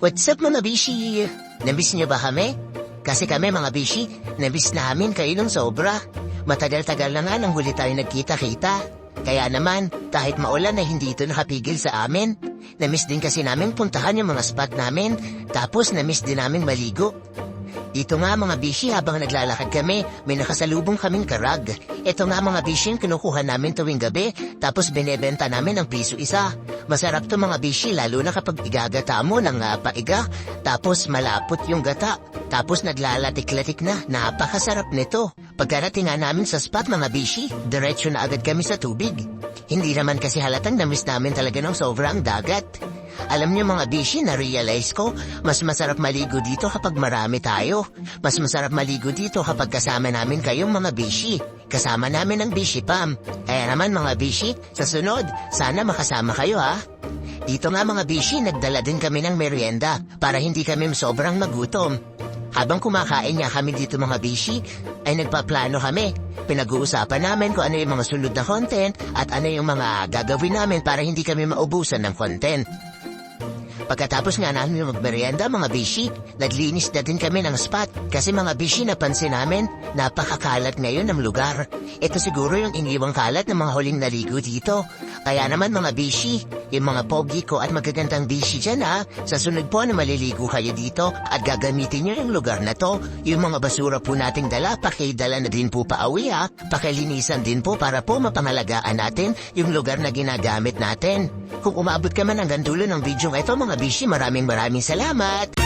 What's up mga bishi? Namiss niyo ba kami? Kasi kami mga bishi, namiss namin kayo ng sobra. Matagal-tagal na nga nang huli tayo nagkita-kita. Kaya naman, kahit maulan ay hindi ito nakapigil sa amin. Namiss din kasi namin puntahan yung mga spot namin. Tapos namiss din namin maligo. Dito nga mga bishi, habang naglalakad kami, may nakasalubong kaming karag. Ito nga mga bishi, kinukuha namin tuwing gabi, tapos binebenta namin ng piso isa. Masarap to mga bishi, lalo na kapag igagata mo ng paiga, tapos malapot yung gata. Tapos naglalatik-latik na, napakasarap nito. Pagkarating nga namin sa spot mga bishi, diretso na agad kami sa tubig. Hindi naman kasi halatang namiss namin talaga ng sobrang dagat. Alam niyo mga bishi, na-realize ko, mas masarap maligo dito kapag marami tayo. Mas masarap maligo dito kapag kasama namin kayong mga bishi. Kasama namin ang Bishi Pam. Kaya naman mga bishi, sa sunod, sana makasama kayo ha. Dito nga mga bishi, nagdala din kami ng merienda para hindi kami sobrang magutom. Habang kumakain niya kami dito mga bishi, ay nagpaplano kami. Pinag-uusapan namin kung ano yung mga sunod na content at ano yung mga gagawin namin para hindi kami maubusan ng content. Pagkatapos nga namin magmerienda mga bishi, naglinis na din kami ng spot kasi mga bishi napansin namin napakakalat ngayon ng lugar. Ito siguro yung iniwang kalat ng mga huling naligo dito. Kaya naman mga bishi, yung mga pogi ko at magagandang bishi dyan sa sunod po na maliligo kayo dito at gagamitin nyo yung lugar na to, yung mga basura po nating dala, pakidala na din po pauwi pakilinisan din po para po mapangalagaan natin yung lugar na ginagamit natin. Kung umabot ka man hanggang dulo ng video ito mga bishi, maraming salamat!